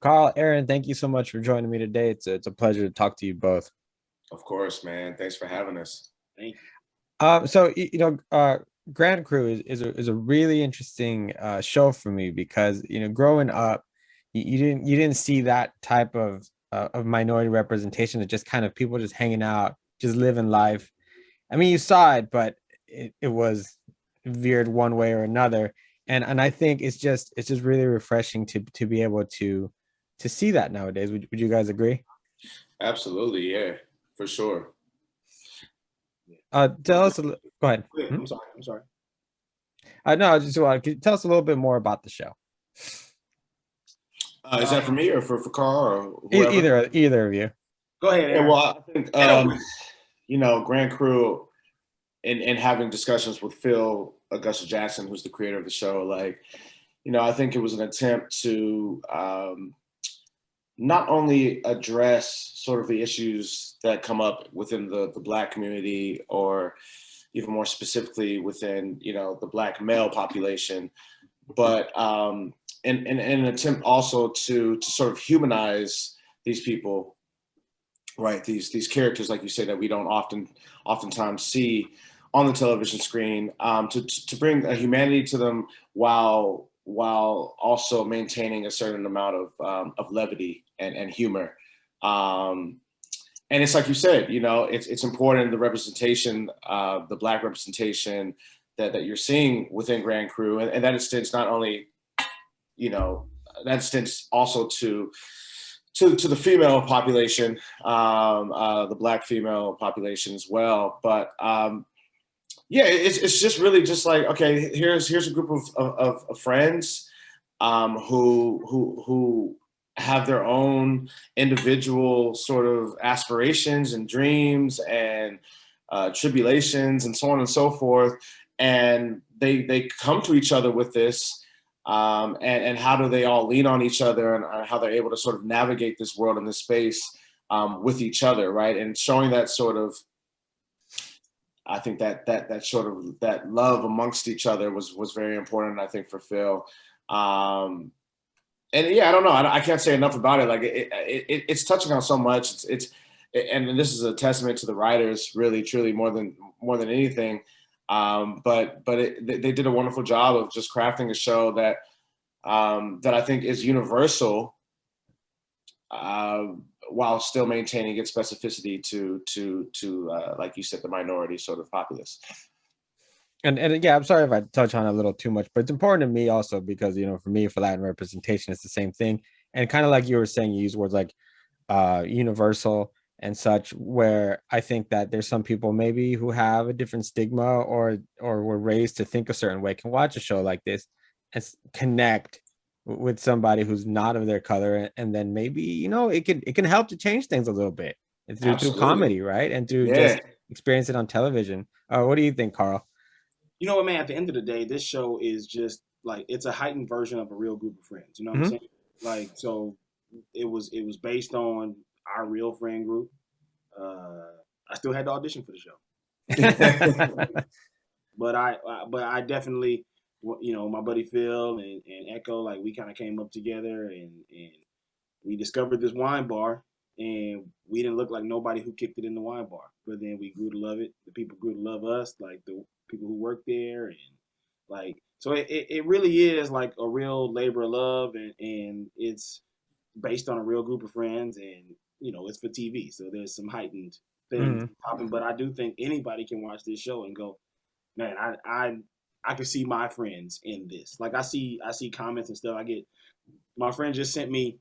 Carl, Aaron, thank you so much for joining me today. It's a pleasure to talk to you both. Of course, man. Thanks for having us. Thank you. Grand Crew is a really interesting show for me because growing up, you didn't see that type of minority representation of just kind of people just hanging out, just living life. I mean, you saw it, but it was veered one way or another, and I think it's just really refreshing to be able to see that nowadays. Would you guys agree? Absolutely, yeah, for sure. Yeah. Tell us go ahead. Go ahead. I'm sorry. I'm sorry. No, just could you tell us a little bit more about the show. Is that for Uh, me or for Carl or whoever? Either of you. Go ahead, Yeah, Aaron. well, I think Head over. Grand Crew and having discussions with Phil Augusta Jackson, who's the creator of the show, I think it was an attempt to not only address sort of the issues that come up within the Black community, or even more specifically within the Black male population, but in an attempt also to sort of humanize these people, right? These characters, like you say, that we don't oftentimes see on the television screen, to bring a humanity to them while also maintaining a certain amount of levity and humor. Um, and it's like you said, it's important, the representation, the Black representation that you're seeing within Grand Crew, and that extends not only, you know, that extends also to the female population, the Black female population as well. But yeah, it's just really just like, okay, here's a group of friends, who have their own individual sort of aspirations and dreams and tribulations and so on and so forth, and they come to each other with this, and how do they all lean on each other, and how they're able to sort of navigate this world and this space, with each other, right? And showing that sort of, I think that sort of that love amongst each other was very important, I think, for Phil. Um, and yeah, I don't know. I can't say enough about it. Like it's touching on so much. And this is a testament to the writers, really, truly, more than anything. But they did a wonderful job of just crafting a show that I think is universal, uh, while still maintaining its specificity to like you said, the minority sort of populace. And yeah, I'm sorry if I touch on it a little too much, but it's important to me also because for me, for Latin representation, it's the same thing. And kind of like you were saying, you use words like universal and such, where I think that there's some people maybe who have a different stigma or were raised to think a certain way can watch a show like this and connect with somebody who's not of their color, and then maybe it can help to change things a little bit, and through Absolutely. comedy, right, and through Yeah. just experience it on television. What do you think, Carl? You know what, man? At the end of the day, this show is just like it's a heightened version of a real group of friends. You know what I'm Hmm. saying? Like, so it was based on our real friend group. Uh, I still had to audition for the show, but I definitely, my buddy Phil and Echo, like we kind of came up together, and we discovered this wine bar, and we didn't look like nobody who kicked it in the wine bar. But then we grew to love it. The people grew to love us, like the people who work there, and like so it really is like a real labor of love, and it's based on a real group of friends, and it's for TV, so there's some heightened things Hmm. popping. But I do think anybody can watch this show and go, man, I can see my friends in this. Like I see comments and stuff. I get my friend just sent me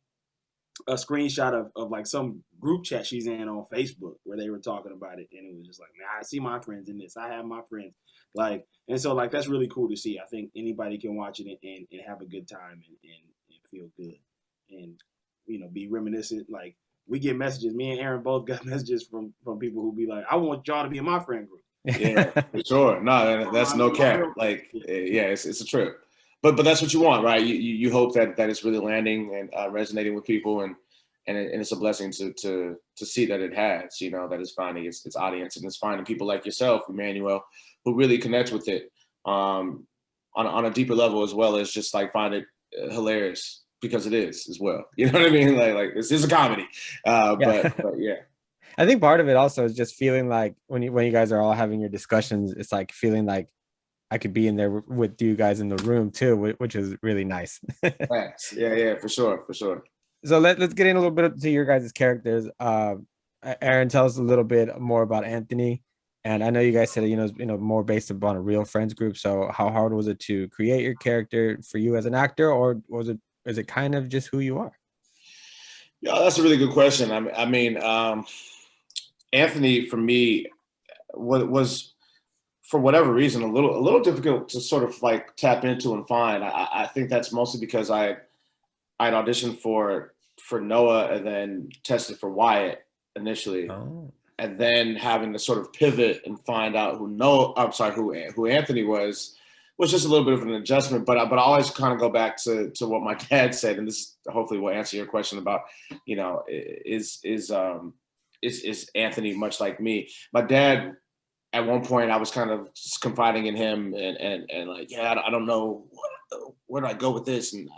a screenshot of like some group chat she's in on Facebook where they were talking about it, and it was just like, man, I see my friends in this. I have my friends, like, and so like that's really cool to see. I think anybody can watch it and have a good time and feel good, and be reminiscent. Like we get messages. Me and Aaron both got messages from people who be like, I want y'all to be in my friend group. Yeah, for sure. No, that's no My cap. real friends. Like, yeah, it's a trip. But that's what you want, right? You hope that it's really landing and resonating with people, and it's a blessing to see that it has, that it's finding its audience, and it's finding people like yourself, Emmanuel, who really connect with it, on a deeper level, as well as just like find it hilarious. because it is as well. You know what I mean? Like this is a comedy. But yeah. I think part of it also is just feeling like when you guys are all having your discussions, it's like feeling like I could be in there with you guys in the room too, which is really nice. Thanks. Yeah, for sure. So let's get in a little bit to your guys' characters. Aaron, tell us a little bit more about Anthony. And I know you guys said, more based upon a real friends group. So how hard was it to create your character for you as an actor, or is it kind of just who you are? Yeah, that's a really good question. I mean, Anthony for me was for whatever reason a little difficult to sort of like tap into and find. I think that's mostly because I'd auditioned for Noah and then tested for Wyatt initially. Oh. And then having to sort of pivot and find out who Anthony was just a little bit of an adjustment. But I always kind of go back to what my dad said, and this hopefully will answer your question about, is Anthony much like me? My dad, at one point, I was kind of just confiding in him and like, yeah, I don't know where do I go with this, and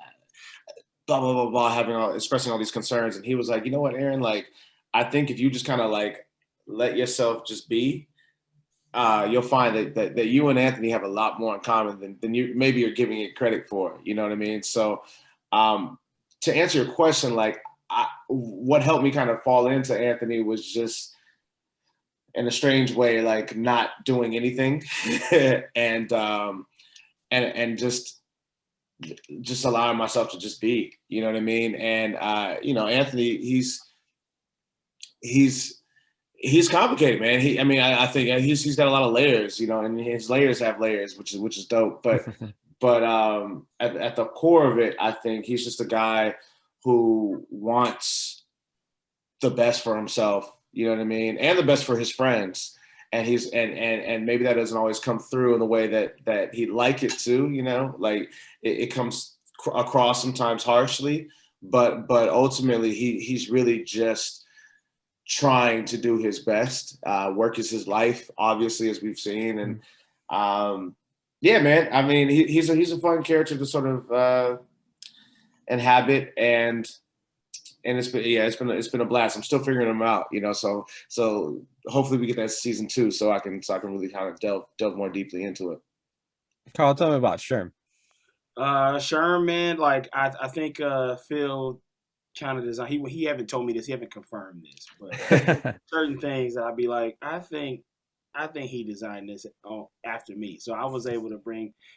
blah blah blah blah, expressing all these concerns, and he was like, you know what, Aaron, like I think if you just kind of like let yourself just be, you'll find that you and Anthony have a lot more in common than you maybe you're giving it credit for. You know what I mean? So to answer your question, like what helped me kind of fall into Anthony was just in a strange way, like not doing anything and just allowing myself to just be, you know what I mean? And Anthony, he's complicated, man. I think he's got a lot of layers, and his layers have layers, which is dope. But at the core of it, I think he's just a guy who wants the best for himself, you know what I mean, and the best for his friends. And he's and maybe that doesn't always come through in the way that he'd like it to, like it comes across sometimes harshly, but ultimately he's really just trying to do his best. Work is his life, obviously, as we've seen, and yeah, man. I mean, he's a fun character to sort of inhabit, and it's been a blast. I'm still figuring him out, So hopefully we get that season 2, so I can really kind of delve more deeply into it. Carl, tell me about Sherm. Sherm, man, like I think Phil kind of design. He haven't told me this. He haven't confirmed this, but certain things that I'd be like, I think he designed this after me. So I was able to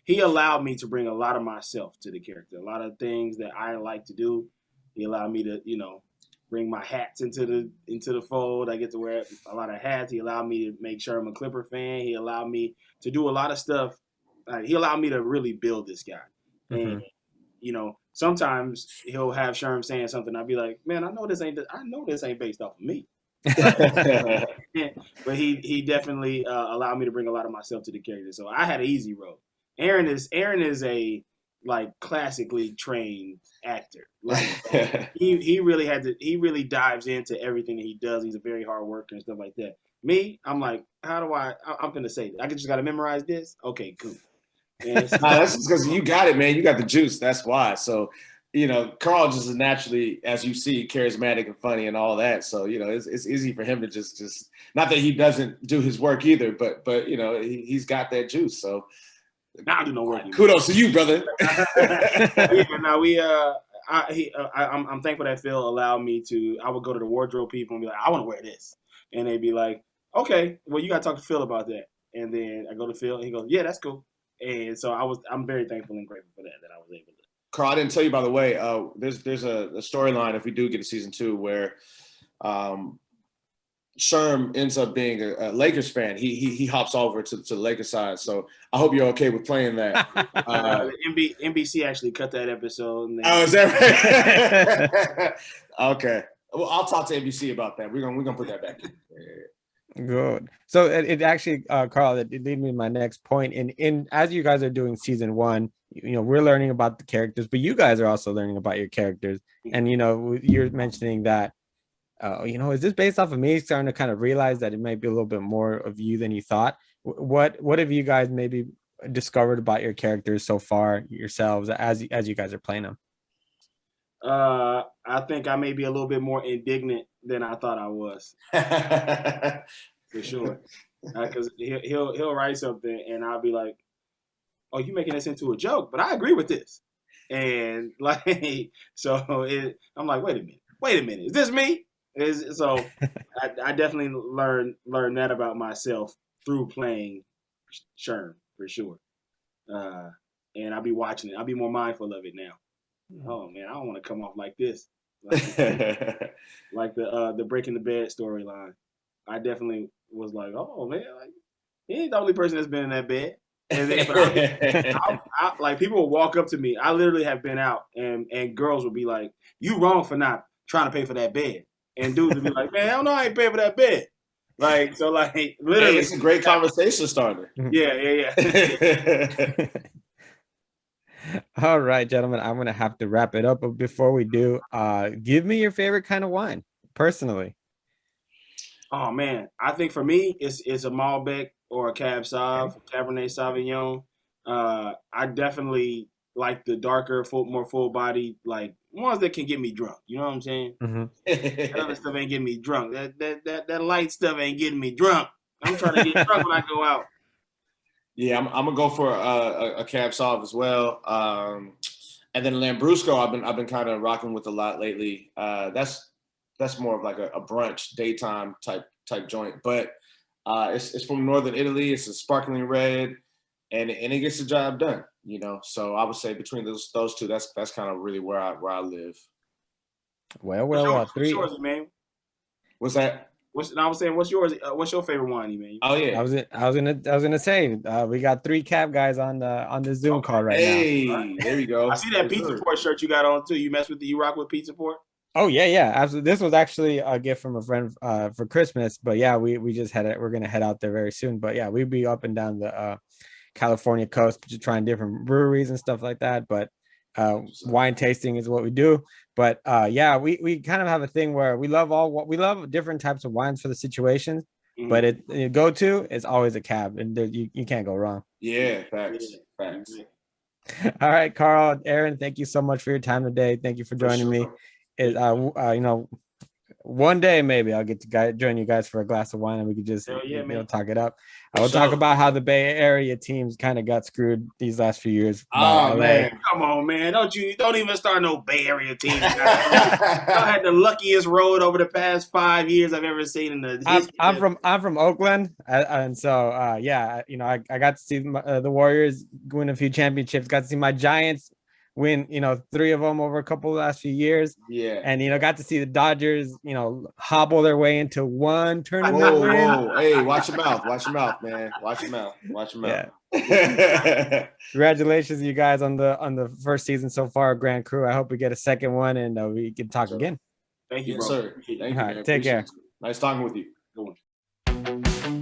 he allowed me to bring a lot of myself to the character. A lot of things that I like to do. He allowed me to, bring my hats into the fold. I get to wear a lot of hats. He allowed me to make sure I'm a Clipper fan. He allowed me to do a lot of stuff. He allowed me to really build this guy. Mm-hmm. And, sometimes he'll have Sherm saying something. I'll be like, man, I know this ain't based off of me. But he definitely allowed me to bring a lot of myself to the character. So I had an easy road. Aaron is a like classically trained actor. Like he really dives into everything that he does. He's a very hard worker and stuff like that. Me, I'm like, I'm gonna say that. I just gotta memorize this. Okay, cool. That's just because you got it, man. You got the juice. That's why. So, Carl just is naturally, as you see, charismatic and funny and all that. So, it's easy for him to just not that he doesn't do his work either, but he's got that juice. So, I do no work. Kudos to you, brother. I'm thankful that Phil allowed me to. I would go to the wardrobe people and be like, I want to wear this, and they'd be like, okay, well, you got to talk to Phil about that. And then I go to Phil, and he goes, yeah, that's cool. And so I'm very thankful and grateful for that I was able to. Carl, I didn't tell you, by the way, there's a storyline if we do get a season 2 where Sherm ends up being a Lakers fan. He hops over to the Lakers side. So I hope you're okay with playing that. NBC actually cut that episode. Oh, is that right? Okay. Well, I'll talk to NBC about that. We're gonna put that back in. Good. So it actually, Carl, it leads me to my next point. In as you guys are doing season 1, we're learning about the characters, but you guys are also learning about your characters. And you're mentioning that, is this based off of me starting to kind of realize that it might be a little bit more of you than you thought? What have you guys maybe discovered about your characters so far yourselves as you guys are playing them? I think I may be a little bit more indignant than I thought I was, for sure. Because he'll write something and I'll be like, "Oh, you making this into a joke?" But I agree with this, and like, I'm like, wait a minute, is this me? So I definitely learned that about myself through playing Sherm for sure. And I'll be watching it. I'll be more mindful of it now. Oh man, I don't want to come off like this, like the Breaking the Bed storyline. I definitely was like, oh man, like he ain't the only person that's been in that bed. And then, but like people will walk up to me. I literally have been out, and girls will be like, "You wrong for not trying to pay for that bed," and dudes will be like, "Man, hell no, I ain't paying for that bed." Like so, like literally, Hey, it's a great conversation starter. Yeah. All right, gentlemen, I'm gonna have to wrap it up. But before we do, give me your favorite kind of wine, personally. Oh man, I think for me, it's a Malbec or a Cab Sauv, Cabernet Sauvignon. I definitely like the darker, more full body, like ones that can get me drunk. You know what I'm saying? That other stuff ain't getting me drunk. That light stuff ain't getting me drunk. I'm trying to get drunk when I go out. Yeah, I'm gonna go for a Cab Sauv as well. And then Lambrusco, I've been kind of rocking with a lot lately. That's more of like a brunch daytime type joint, but it's from northern Italy. It's a sparkling red, and it gets the job done. You know, so I would say between those two, that's kind of really where I live. Well, What's yours, man? What's that? I was saying, what's yours? What's your favorite wine, man? Oh yeah, I was gonna say we got 3 cab guys on the Zoom call right now. Hey, there you go. I see that Pizza Port shirt you got on too. You rock with Pizza Port? Oh yeah, absolutely. This was actually a gift from a friend for Christmas, but yeah, we just had it. We're gonna head out there very soon. But yeah, we'd be up and down the California coast, just trying different breweries and stuff like that. But wine tasting is what we do. But yeah, we kind of have a thing where we love different types of wines for the situations. Mm-hmm. But it go to is always a cab, and you can't go wrong. Yeah, facts. All right, Carl, Aaron, thank you so much for your time today. Thank you for joining me. You know, one day maybe I'll get to join you guys for a glass of wine and we could just talk it up. I will talk about how the Bay Area teams kind of got screwed these last few years. Oh man, come on, man! Don't even start no Bay Area team. Y'all had the luckiest road over the past 5 years I've ever seen in the. I'm from Oakland, and so yeah, you know, I got to see the Warriors win a few championships. Got to see my Giants win, you know, 3 of them over a couple of last few years. Yeah. And, you know, got to see the Dodgers, you know, hobble their way into 1 tournament win. Whoa. Hey, watch your mouth, man. Watch your mouth. Yeah. Congratulations, you guys, on the first season so far, Grand Crew. I hope we get a second one and we can talk again. Thank you, yes, bro. Sir. Thank you, man. Take care. Nice talking with you. Good one.